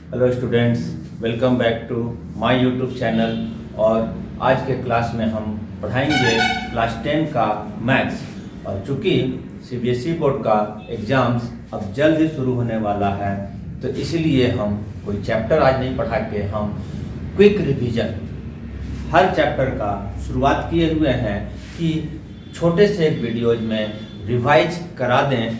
Hello students, welcome back to my YouTube channel. और आज के क्लास में हम पढ़ाएंगे क्लास 10 का मैथ्स। और चूँकि सीबीएसई बोर्ड का एग्ज़ाम्स अब जल्द ही शुरू होने वाला है, तो इसलिए हम कोई चैप्टर आज नहीं पढ़ा के हम क्विक रिवीजन हर चैप्टर का शुरुआत किए हुए हैं कि छोटे से एक वीडियोज में रिवाइज करा दें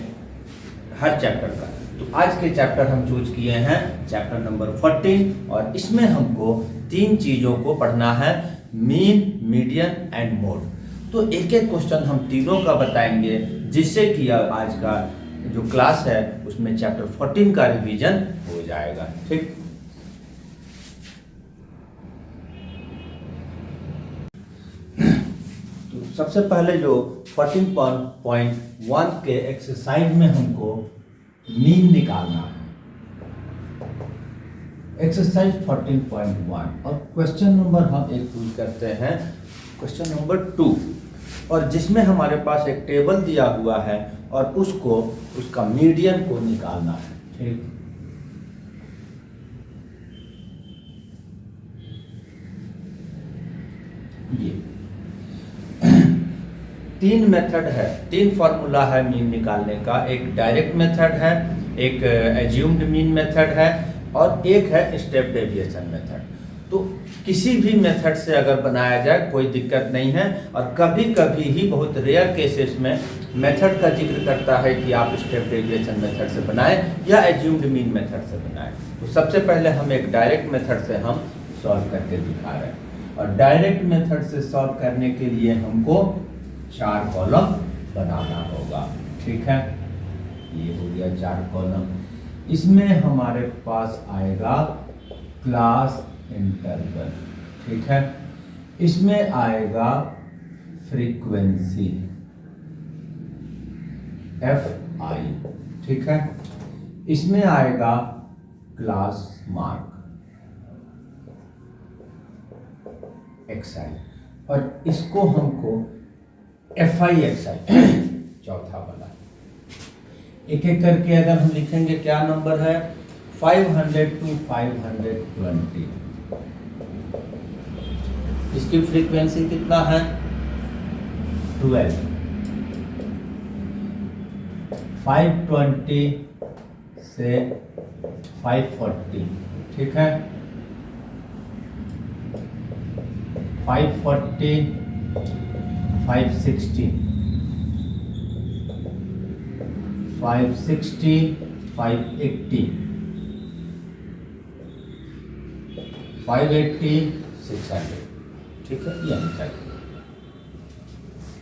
हर चैप्टर का। तो आज के चैप्टर हम चूज किए हैं चैप्टर नंबर 14, और इसमें हमको 3 चीज़ों को पढ़ना है, मीन, मीडियन एंड मोड। तो एक एक क्वेश्चन हम तीनों का बताएंगे, जिससे कि आज का जो क्लास है उसमें चैप्टर 14 का रिवीजन हो जाएगा। ठीक, तो सबसे पहले जो 14.1 के एक्सरसाइज में हमको मीन निकालना है। एक्सरसाइज 14.1 और क्वेश्चन नंबर हम एक यूज करते हैं, क्वेश्चन नंबर 2, और जिसमें हमारे पास एक टेबल दिया हुआ है और उसको उसका मीडियन को निकालना है। ठीक, ये 3 मेथड है, 3 फार्मूला है मीन निकालने का। एक डायरेक्ट मेथड है, एक एज्यूम्ड मीन मेथड है, और एक है स्टेप डेविएशन मेथड। तो किसी भी मेथड से अगर बनाया जाए कोई दिक्कत नहीं है, और कभी कभी ही बहुत रेयर केसेस में मेथड का जिक्र करता है कि आप स्टेप डेविएशन मेथड से बनाएं या एज्यूम्ड मीन मेथड से बनाएं। तो सबसे पहले हम एक डायरेक्ट मेथड से हम सॉल्व करके दिखा रहे हैं, और डायरेक्ट मेथड से सॉल्व करने के लिए हमको 4 कॉलम बनाना होगा। ठीक है, ये हो गया 4 कॉलम। इसमें हमारे पास आएगा क्लास इंटरवल। ठीक है, इसमें आएगा फ्रीक्वेंसी FI। ठीक है, इसमें आएगा क्लास मार्क XI, और इसको हमको FI/XI चौथा वाला। एक एक करके अगर हम लिखेंगे, क्या नंबर है, 500 to 520। इसकी फ्रीक्वेंसी कितना है, 12। 520 से 540। ठीक है, 540, 560, 560, 580, 580, 600। ठीक है, ये चाहिए।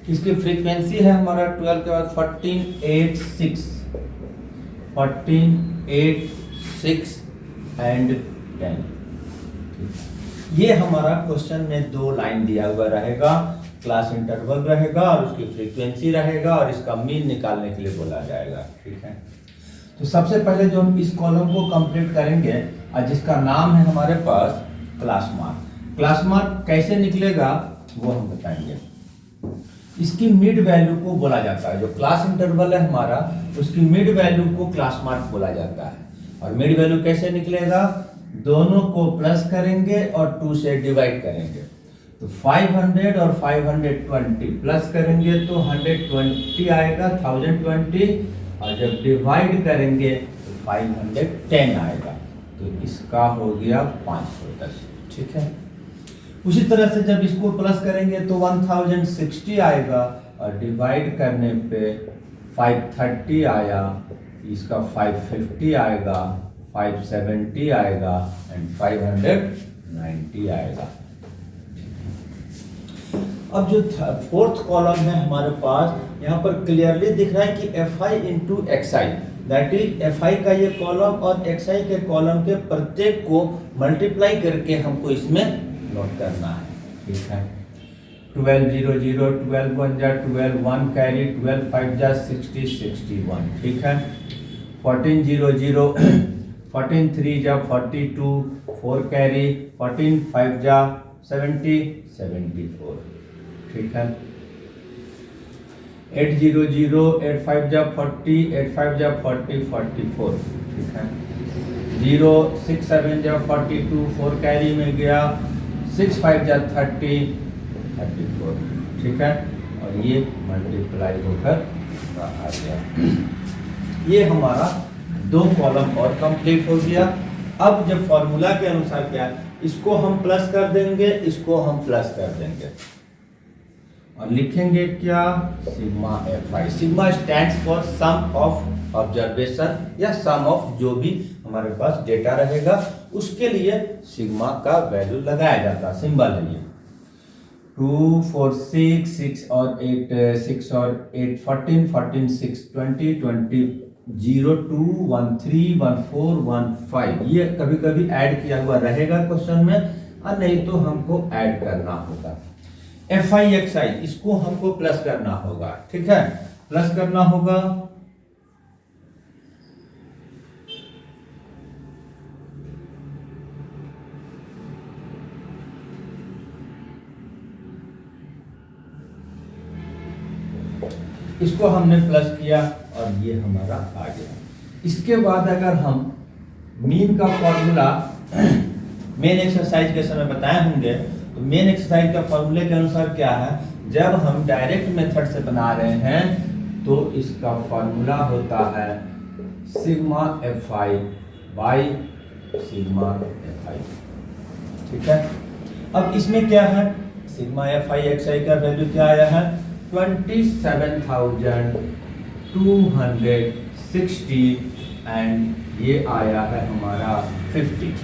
इसकी फ्रीक्वेंसी है हमारा 12 के बाद 1486, 1486 एंड 10। ये हमारा क्वेश्चन में 2 लाइन दिया हुआ रहेगा, क्लास इंटरवल रहेगा और उसकी फ्रीक्वेंसी रहेगा, और इसका मीन निकालने के लिए बोला जाएगा। ठीक है, तो सबसे पहले जो हम इस कॉलम को कंप्लीट करेंगे, और जिसका नाम है हमारे पास क्लास मार्क। क्लास मार्क कैसे निकलेगा वो हम बताएंगे। इसकी मिड वैल्यू को बोला जाता है, जो क्लास इंटरवल है हमारा, उसकी मिड वैल्यू को क्लास मार्क बोला जाता है। और मिड वैल्यू कैसे निकलेगा, दोनों को प्लस करेंगे और 2 से डिवाइड करेंगे। तो 500 और 520 प्लस करेंगे तो 120 आएगा, 1020, और जब डिवाइड करेंगे तो 510 आएगा। तो इसका हो गया 510। ठीक है, उसी तरह से जब इसको प्लस करेंगे तो 1060 आएगा, और डिवाइड करने पे 530 आया, इसका 550 आएगा, 570 आएगा एंड 590 आएगा। अब जो 4th कॉलम है हमारे पास, यहाँ पर क्लियरली दिख रहा है कि FI into XI, that is FI का ये कॉलम और XI के कॉलम के प्रत्येक को मल्टीप्लाई करके हमको इसमें नोट करना है। ठीक है, 12 0 0, 12 1 जा 12, 1 कैरी, 12 5 जा 60, 61। ठीक है, 14 0 0, 14 3 जा 42, 4 कैरी, 14 5 जा 70, 74। ठीक है, 8 0 0, 8 5 जा 40, 8 5 जा 40, 44। ठीक है, 0 6 7 जा 42, 4 कैरी में गया, 6 5 जा 30, 34, ठीक है। और ये मल्टीप्लाई होकर आ गया। ये हमारा 2 कॉलम और कंप्लीट हो गया। अब जब फॉर्मूला के अनुसार क्या, इसको हम प्लस कर देंगे, इसको हम प्लस कर देंगे और लिखेंगे क्या, sigma FI। Sigma stands for sum of observation या सम ऑफ जो भी हमारे पास डेटा रहेगा उसके लिए सिग्मा का वैल्यू लगाया जाता है, सिंबल है ये। 2 4 6 6 और 8 6 और 8 14 14 6 20 20 0 2 1 3 1 4 1 5। ये कभी कभी ऐड किया हुआ रहेगा क्वेश्चन में, और नहीं तो हमको ऐड करना होगा। FI XI इसको हमको प्लस करना होगा, ठीक है, प्लस करना होगा। इसको हमने प्लस किया और ये हमारा आ गया। इसके बाद अगर हम मीन का फॉर्मूला मेन एक्सरसाइज के समय बताए होंगे, तो मेन एक्सरसाइज का फॉर्मूले के अनुसार क्या है, जब हम डायरेक्ट मेथड से बना रहे हैं तो इसका फॉर्मूला होता है sigma FI by sigma FI, ठीक है। अब इसमें क्या है, सिग्मा FI XI का वैल्यू क्या आया है, 27,260 एंड ये आया है हमारा 50।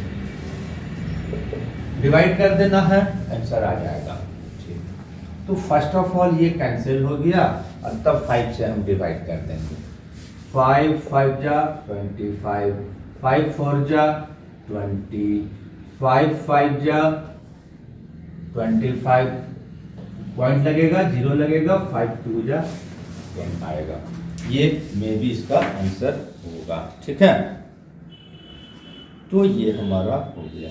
डिवाइड कर देना है, आंसर आ जाएगा, ठीक। तो फर्स्ट ऑफ ऑल ये कैंसिल हो गया और तब 5 से हम डिवाइड कर देंगे। 5 5 जा 25, 5 4 जा 20, 5 5 जा 25, पॉइंट लगेगा, 0 लगेगा, 5 2 जा 10 आएगा। ये मे भी इसका आंसर होगा, ठीक है। तो ये हमारा हो गया।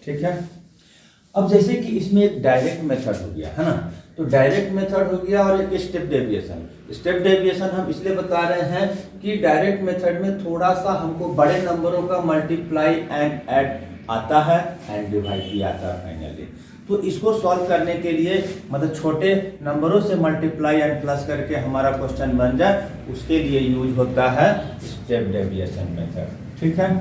ठीक है। अब जैसे कि इसमें एक डायरेक्ट मेथड हो गया है ना, तो डायरेक्ट मेथड हो गया और एक स्टेप डेविएशन। स्टेप डेविएशन हम इसलिए बता रहे हैं कि डायरेक्ट मेथड में थोड़ा सा हमको बड़े नंबरों का मल्टीप्लाई एंड ऐड आता है एंड डिवाइड भी आता है फाइनली। तो इसको सॉल्व करने के लिए मतलब छोटे नंबरों से मल्टीप्लाई एंड प्लस करके हमारा क्वेश्चन बन जाए, उसके लिए यूज होता है स्टेप डेविएशन मेथड, ठीक है।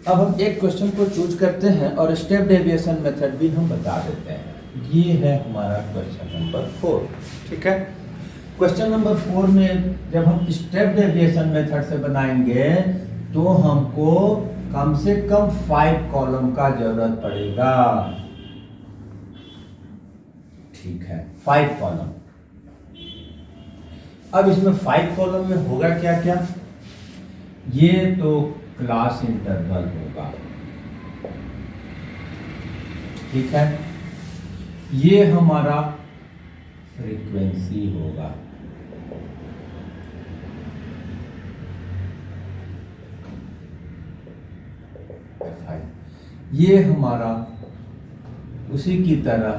अब हम एक क्वेश्चन को चूज करते हैं और स्टेप डेविएशन मेथड भी हम बता देते हैं। ये है हमारा क्वेश्चन नंबर 4, ठीक है। क्वेश्चन नंबर 4 में जब हम स्टेप डेविएशन मेथड से बनाएंगे तो हमको कम से कम 5 कॉलम का जरूरत पड़ेगा, ठीक है, 5 कॉलम। अब इसमें 5 कॉलम में होगा क्या क्या, ये तो क्लास इंटरवल होगा, ठीक है, ये हमारा फ्रीक्वेंसी होगा, ये हमारा उसी की तरह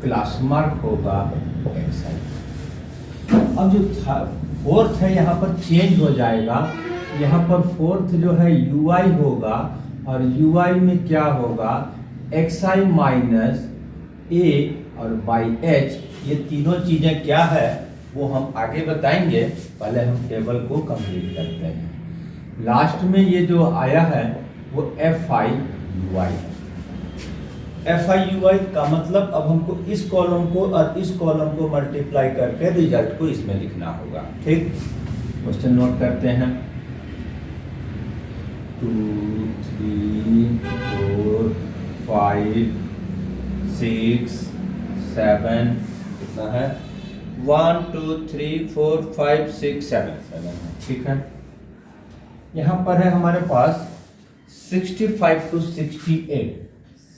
क्लास मार्क होगा XI। अब जो फोर्थ है यहाँ पर चेंज हो जाएगा, यहाँ पर फोर्थ जो है UI होगा और UI में क्या होगा XI माइनस A और बाई H। ये तीनों चीजें क्या है वो हम आगे बताएंगे, पहले हम टेबल को कंप्लीट करते हैं। लास्ट में ये जो आया है वो FI UI है। FI UI का मतलब अब हमको इस कॉलम को और इस कॉलम को मल्टीप्लाई करके रिजल्ट को इसमें लिखना होगा, ठीक। क्वेश्चन नोट करते हैं। 2 3 4 5 6 7 कितना है 1 2 3 4 5 6 7 है, ठीक है। यहाँ पर है हमारे पास 65 to 68,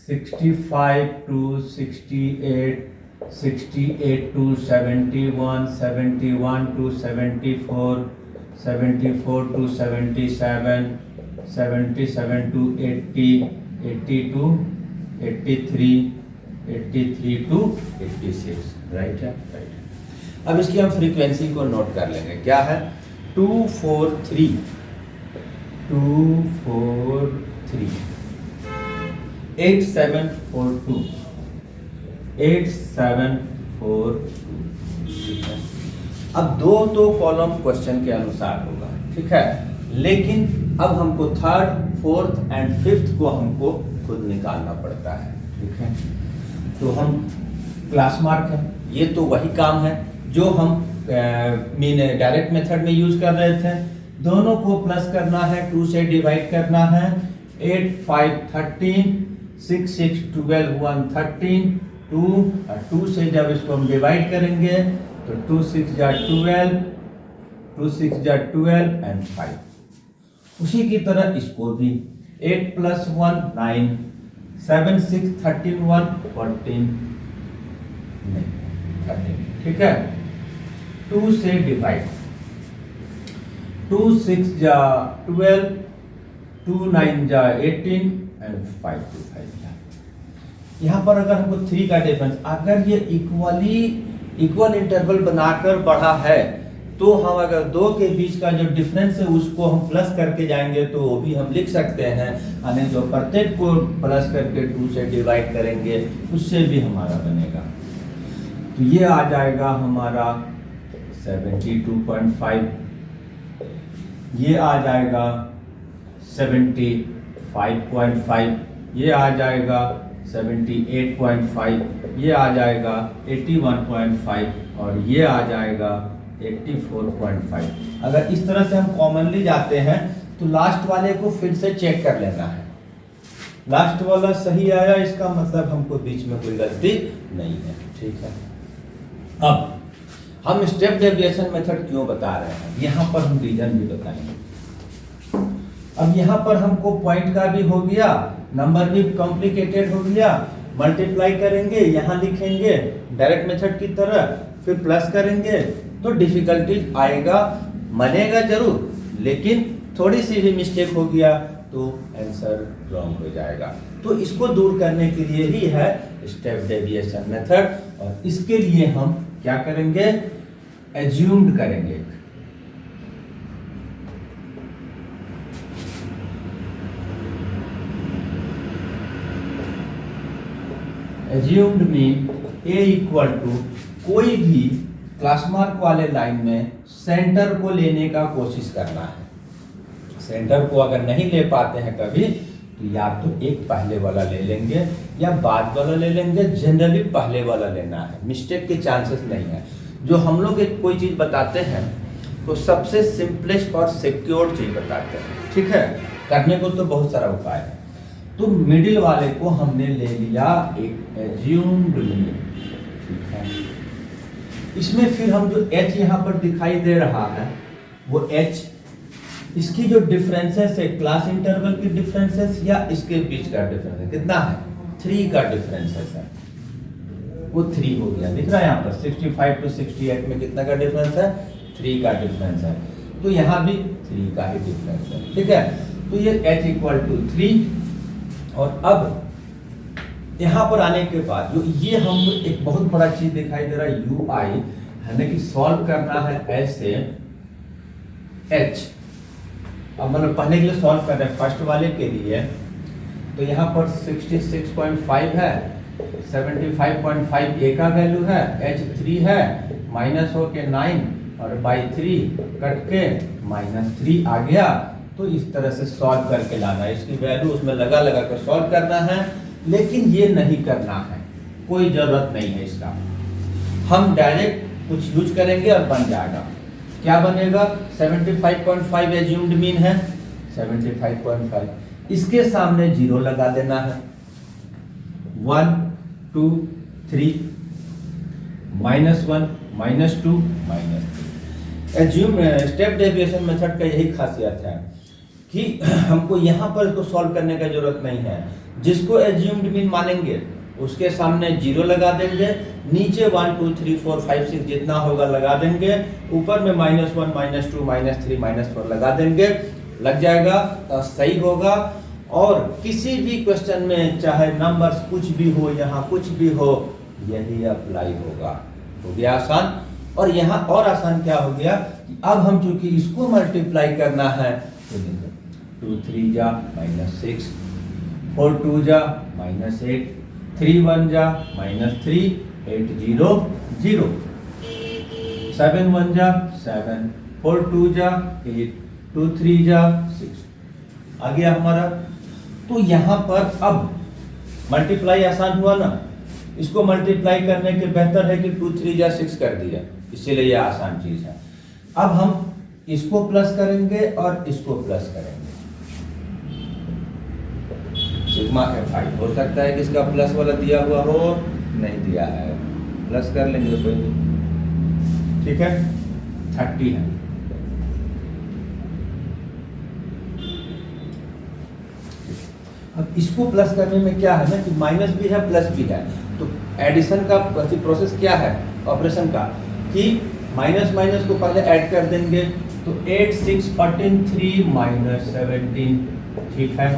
65 to 68, 68 to 71, 71 to 74, 74 to 77, 77 to 80, 80 to 83, 83 to 86, right है, राइट है। अब इसकी हम फ्रीक्वेंसी को नोट कर लेंगे, क्या है 243, 243, 8742, 8742, ठीक है। अब दो तो कॉलम क्वेश्चन के अनुसार होगा, ठीक है, लेकिन अब हमको थर्ड, फोर्थ एंड फिफ्थ को हमको खुद निकालना पड़ता है, ठीक है। तो हम क्लास मार्क है, ये तो वही काम है जो हम डायरेक्ट मेथड में यूज कर रहे थे। दोनों को प्लस करना है, 2 से डिवाइड करना है, 8 5 13, 6 6 12 1 13, 2 से जब इसको हम डिवाइड करेंगे तो 2 6 जा 12, 2 6 जा 12 एंड 5। उसी की तरह इसको भी 8 + 1 9, 7 6 13 1 14, नहीं 13, ठीक है। 2 से डिवाइड, 2 6 जा 12, 2 9 जा 18 एंड 5 2 5 जा। यहाँ पर अगर हमको 3 का डिफरेंस, अगर ये इक्वल इंटरवल बनाकर बढ़ा है तो हम अगर दो के बीच का जो डिफरेंस है उसको हम प्लस करके जाएंगे तो वो भी हम लिख सकते हैं, यानी जो प्रत्येक को प्लस करके 2 से डिवाइड करेंगे उससे भी हमारा बनेगा। तो ये आ जाएगा हमारा 72.5, ये आ जाएगा 75.5, ये आ जाएगा 78.5, ये आ जाएगा 81.5 और ये आ जाएगा 84.5। अगर इस तरह से हम कॉमनली जाते हैं तो लास्ट वाले को फिर से चेक कर लेना है, लास्ट वाला सही आया इसका मतलब हमको बीच में कोई गलती नहीं है, ठीक है। अब हम स्टेप डेविएशन मेथड क्यों बता रहे हैं, यहाँ पर हम रीजन भी बताएंगे। अब यहाँ पर हमको पॉइंट का भी हो गया, नंबर भी कॉम्प्लिकेटेड हो गया, मल्टीप्लाई करेंगे, यहाँ लिखेंगे डायरेक्ट मेथड की तरह, फिर प्लस करेंगे तो डिफिकल्टी आएगा, मनेगा जरूर, लेकिन थोड़ी सी भी मिस्टेक हो गया तो आंसर रॉन्ग हो जाएगा। तो इसको दूर करने के लिए ही है स्टेप डेविएशन मेथड, और इसके लिए हम क्या करेंगे, एज्यूम्ड करेंगे। Assumed mean A equal to कोई भी क्लास मार्क वाले लाइन में सेंटर को लेने का कोशिश करना है। सेंटर को अगर नहीं ले पाते हैं कभी तो या तो एक पहले वाला ले लेंगे या बाद वाला ले लेंगे, जनरली पहले वाला लेना है, मिस्टेक के चांसेस नहीं है। जो हम लोग एक कोई चीज़ बताते हैं तो सबसे सिंपलेस्ट और सिक्योर चीज़ बताते हैं, ठीक है। करने को तो बहुत सारा उपाय है, तो मिडिल वाले को हमने ले लिया एक एज्यूम्ड मीन, ठीक है। इसमें फिर हम जो h यहाँ पर दिखाई दे रहा है वो h, इसकी जो डिफरेंसेस है क्लास इंटरवल की डिफरेंसेस या इसके बीच का डिफरेंस है, कितना है 3 का डिफरेंसेस है, वो 3 हो गया, दिख रहा है यहाँ पर 65 to 68 में कितना का डिफरेंस है, 3 का डिफरेंस है, तो यहाँ भी 3 का ही डिफरेंस है, ठीक है। तो ये h = 3, और अब यहाँ पर आने के बाद जो ये हमको एक बहुत बड़ा चीज दिखाई दे रहा है UI, हमें कि सॉल्व करना है ऐसे h। अब मतलब पहले के लिए सॉल्व कर रहे हैं फर्स्ट वाले के लिए, तो यहाँ पर 66.5 है, 75.5 a का वैल्यू है, h 3 है, माइनस हो के 9 और बाई 3 कट के -3 आ गया। तो इस तरह से सॉल्व करके लाना है, इसकी वैल्यू उसमें लगा कर सॉल्व करना है, लेकिन ये नहीं करना है, कोई जरूरत नहीं है इसका। हम डायरेक्ट कुछ यूज करेंगे और बन जाएगा। क्या बनेगा, 75.5 एज्यूम्ड मीन है, 75.5, इसके सामने 0 लगा देना है, 1 2 3, -1 -2 -3। एज्यूम स्टेप डेविएशन मेथड का यही खासियत है कि हमको यहाँ पर इसको सॉल्व करने का जरूरत नहीं है, जिसको एज्यूम्ड मीन मानेंगे उसके सामने 0 लगा देंगे, नीचे 1 2 3 4 5 6 जितना होगा लगा देंगे, ऊपर में -1 -2 -3 -4 लगा देंगे, लग जाएगा तो सही होगा। और किसी भी क्वेश्चन में चाहे नंबर्स कुछ भी हो, यहाँ कुछ भी हो, यही अप्लाई होगा। हो गया आसान। और यहाँ और आसान क्या हो गया कि अब हम चूंकि इसको मल्टीप्लाई करना है तो 2 3 जा -6, 4 2 जा -8, 3 1 जा -3, 8 0 0, 7 1 जा 7, 4 2 जा 8, 2 3 जा 6 आ गया हमारा। तो यहाँ पर अब मल्टीप्लाई आसान हुआ ना, इसको मल्टीप्लाई करने के बेहतर है कि 2 3 जा 6 कर दिया, इसीलिए ये आसान चीज है। अब हम इसको प्लस करेंगे और इसको प्लस करेंगे। सिग्मा Fi हो सकता है कि इसका प्लस वाला दिया हुआ हो, नहीं दिया है, प्लस कर लेंगे कोई नहीं, ठीक है। 30 है। अब इसको प्लस करने में क्या है ना कि माइनस भी है प्लस भी है, तो एडिशन का प्रोसेस क्या है ऑपरेशन का कि माइनस माइनस को पहले ऐड कर देंगे, तो 8 6 14 3 -17, ठीक है।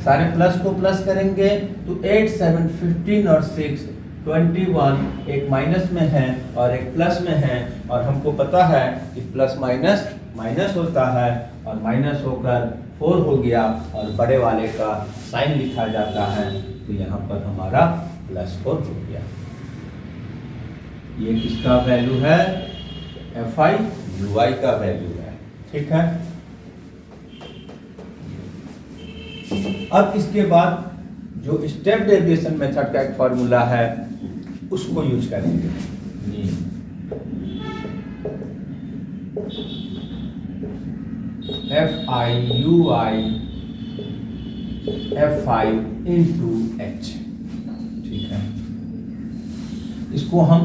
सारे प्लस को प्लस करेंगे तो 8 7 15 और 6 21, एक माइनस में है और एक प्लस में है, और हमको पता है कि प्लस माइनस माइनस होता है और माइनस होकर 4 हो गया और बड़े वाले का साइन लिखा जाता है, तो यहाँ पर हमारा +4 हो गया। ये किसका वैल्यू है? Fi Ui का वैल्यू है, ठीक है। अब इसके बाद जो स्टेप डेविएशन मेथड का एक फॉर्मूला है उसको यूज करेंगे। Fi Ui Fi into H, ठीक है। इसको हम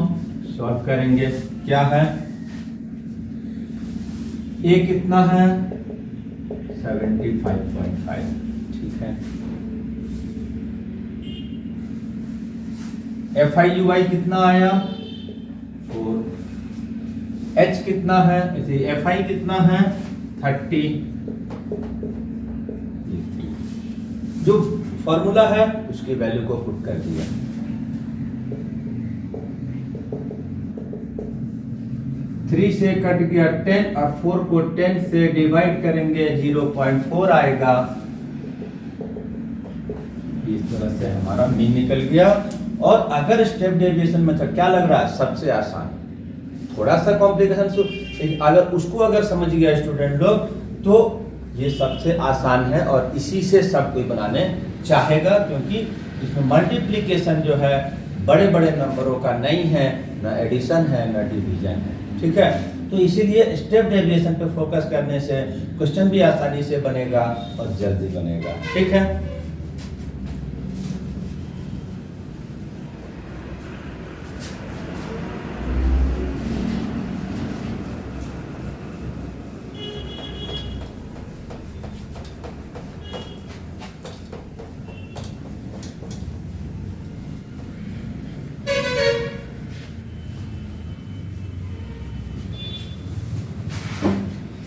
सॉल्व करेंगे। क्या है? A कितना है? 75.5, ठीक है। Fi Ui कितना आया? 4। H कितना है? इसे Fi कितना है? 30। जो फॉर्मूला है उसकी वैल्यू को पुट कर दिया। थ्री से कट गया 10 और 4 को 10 से डिवाइड करेंगे 0.4 आएगा। इस तरह से हमारा मीन निकल गया। और अगर स्टेप डेविएशन मेथड क्या लग रहा है? सबसे आसान। थोड़ा सा कॉम्प्लिकेशन अगर उसको अगर समझ गया स्टूडेंट लोग तो ये सबसे आसान है और इसी से सब कोई बनाने चाहेगा, क्योंकि इसमें मल्टीप्लिकेशन जो है बड़े बड़े नंबरों का नहीं है, ना एडिशन है ना डिवीजन है, ठीक है। तो इसीलिए स्टेप डेविएशन पे फोकस करने से क्वेश्चन भी आसानी से बनेगा और जल्दी बनेगा, ठीक है।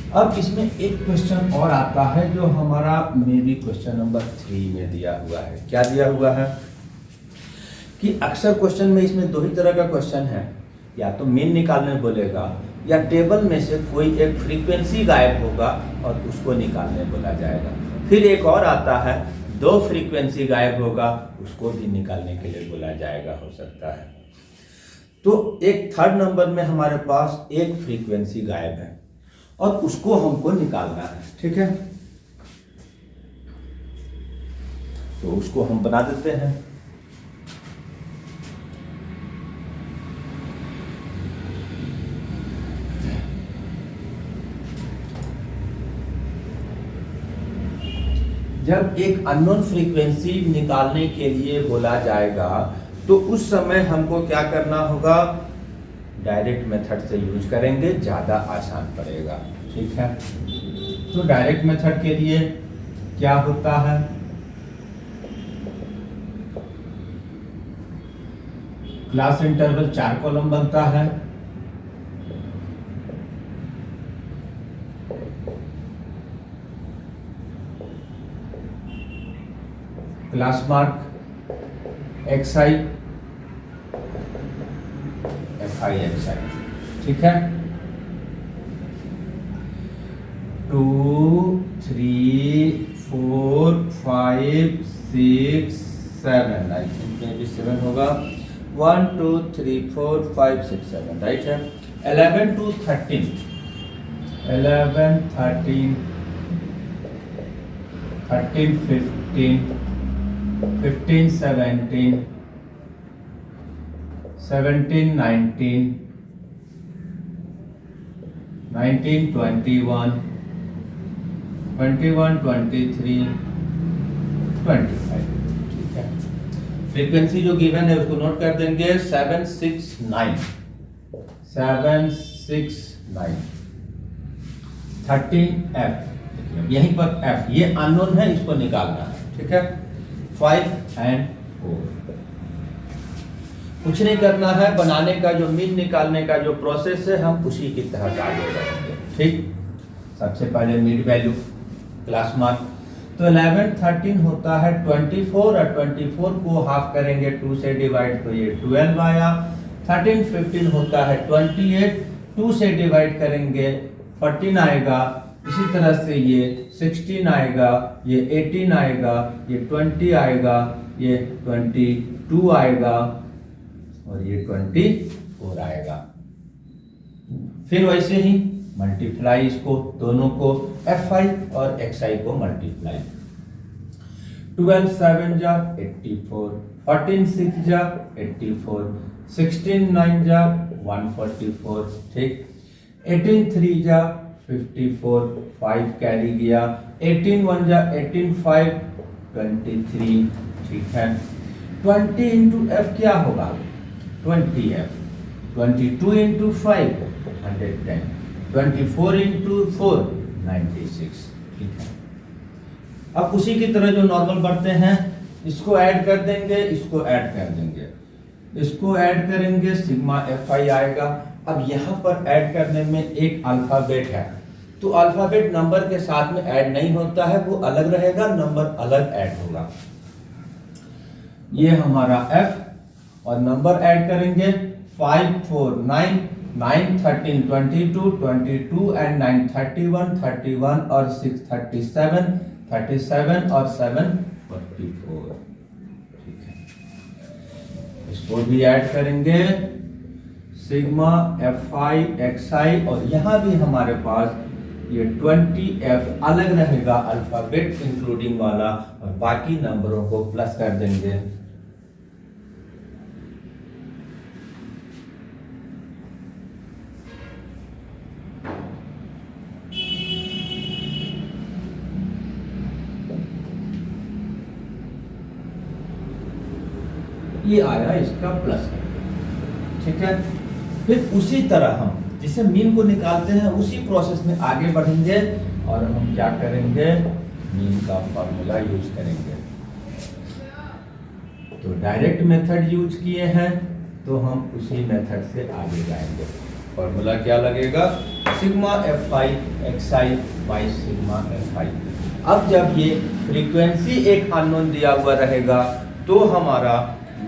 अब इसमें एक क्वेश्चन और आता है जो हमारा मे बी क्वेश्चन नंबर 3 में दिया हुआ है। क्या दिया हुआ है कि अक्सर क्वेश्चन में इसमें दो ही तरह का क्वेश्चन है, या तो मीन निकालने बोलेगा या टेबल में से कोई एक फ्रीक्वेंसी गायब होगा और उसको निकालने बोला जाएगा। फिर एक और आता है 2 फ्रीक्वेंसी गायब होगा, उसको भी निकालने के लिए बोला जाएगा, हो सकता है। तो एक थर्ड नंबर में हमारे पास एक फ्रीक्वेंसी गायब है और उसको हमको निकालना है, ठीक है। तो उसको हम बना देते हैं। जब एक अननोन फ्रीक्वेंसी निकालने के लिए बोला जाएगा तो उस समय हमको क्या करना होगा? डायरेक्ट मेथड से यूज करेंगे, ज़्यादा आसान पड़ेगा, ठीक है। तो डायरेक्ट मेथड के लिए क्या होता है? क्लास इंटरवल 4 कॉलम बनता है। Class mark X I F I X I, ठीक है। 2 3 4 5 6 7, आई थिंक मे भी 7 होगा। 1 2 3 4 5 6 7, राइट है। 11 to 13, 11 13 13 15 15 17 17 19 19 21 21 23 25, ठीक है। फ्रीक्वेंसी जो गिवन है उसको नोट कर देंगे 769 769 13F, यहीं पर F ये अननोन है, इसको निकालना है, ठीक है। 5 and 4, कुछ नहीं करना है, बनाने का जो मीन निकालने का जो प्रोसेस है हम उसी की तहत आगे बढ़ेंगे, ठीक। सबसे पहले मिड वैल्यू क्लास मार्क, तो 11 13 होता है 24 और 24 को हाफ करेंगे 2 से डिवाइड तो ये 12 आया। 13 15 होता है 28, 2 से डिवाइड करेंगे 14 आएगा। इसी तरह से ये 16 आएगा, ये 18 आएगा, ये 20 आएगा, ये 22 आएगा और ये 24 आएगा। फिर वैसे ही मल्टीप्लाई इसको दोनों को fi और xi को मल्टीप्लाई। 12 7 जा 84, 14 6 जा 84, 16 9 जा 144, ठीक। 18 3 जा 54, 5 कैरी गया। 18 1 जा 18 5 23, ठीक है। 20 इंटू एफ क्या होगा 20f, 22 इंटू 5 110, 24 इंटू 4 96, ठीक है। अब उसी की तरह जो नॉर्मल बढ़ते हैं इसको ऐड कर देंगे, इसको ऐड कर देंगे, इसको ऐड करेंगे, सिग्मा fi आएगा। अब यहाँ पर ऐड करने में एक अल्फाबेट है, तो अल्फाबेट नंबर के साथ में ऐड नहीं होता है, वो अलग रहेगा, नंबर अलग ऐड होगा। ये हमारा f और नंबर ऐड करेंगे 5 4 9 9 13 22 22 एंड 9 31 31 और 6 37 37 और 7 44, ठीक है। इसको भी ऐड करेंगे सिग्मा fi xi, और यहाँ भी हमारे पास ये 20f अलग रहेगा अल्फाबेट इंक्लूडिंग वाला, और बाकी नंबरों को प्लस कर देंगे। ये आया इसका प्लस, ठीक है। फिर उसी तरह हम जिसे मीन को निकालते हैं उसी प्रोसेस में आगे बढ़ेंगे और हम क्या करेंगे, मीन का फॉर्मूला यूज करेंगे। तो डायरेक्ट मेथड यूज किए हैं तो हम उसी मेथड से आगे जाएंगे। फॉर्मूला क्या लगेगा, sigma fi xi by sigma fi। अब जब ये फ्रीक्वेंसी एक अननोन दिया हुआ रहेगा तो हमारा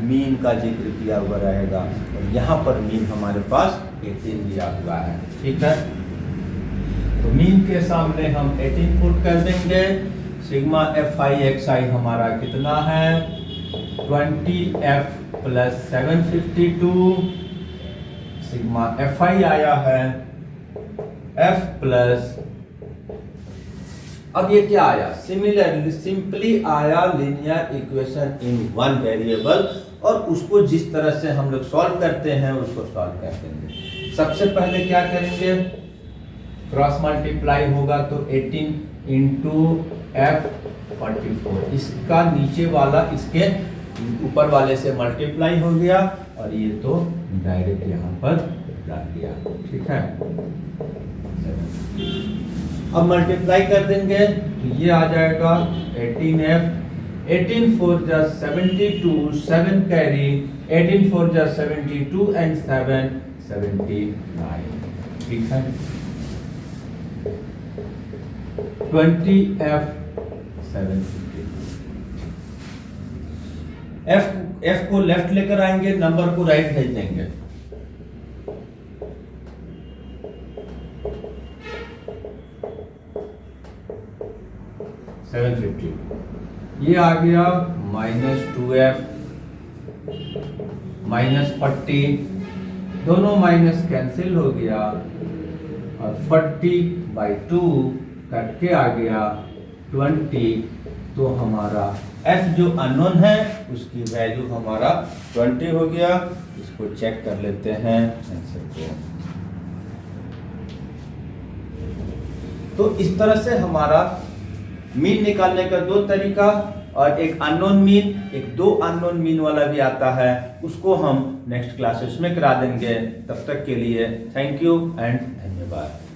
मीन का जिक्र किया हुआ रहेगा, और यहाँ पर मीन हमारे पास 18 दिया हुआ है, ठीक है। तो मीन के सामने हम 18 पुट कर देंगे। सिग्मा fi xi हमारा कितना है 20f प्लस 752, सिग्मा fi आया है f प्लस, अब ये क्या आया, सिमिलरली सिंपली आया linear equation in one variable, और उसको जिस तरह से हम लोग सॉल्व करते हैं उसको सॉल्व कर देंगे। सबसे पहले क्या करेंगे, क्रॉस मल्टीप्लाई होगा तो 18 इंटू f 44, इसका नीचे वाला इसके ऊपर वाले से मल्टीप्लाई हो गया, और ये तो डायरेक्ट यहाँ पर डाल दिया, ठीक है। अब मल्टीप्लाई कर देंगे तो ये आ जाएगा 18f 18 4 जा 72, 7 कैरी, 18 4 जा 72 एंड 7 79, ठीक है। 20F 750। F को लेफ्ट लेकर आएंगे, नंबर को राइट भेज देंगे। ये आ गया -2F -40, दोनों माइनस कैंसिल हो गया और 40/2 कट के आ गया 20। तो हमारा F जो अननोन है उसकी वैल्यू हमारा 20 हो गया। इसको चेक कर लेते हैं आंसर को। तो इस तरह से हमारा मीन निकालने का दो तरीका, और एक अननोन मीन, एक दो अननोन मीन वाला भी आता है, उसको हम नेक्स्ट क्लासेस में करा देंगे। तब तक के लिए थैंक यू एंड धन्यवाद।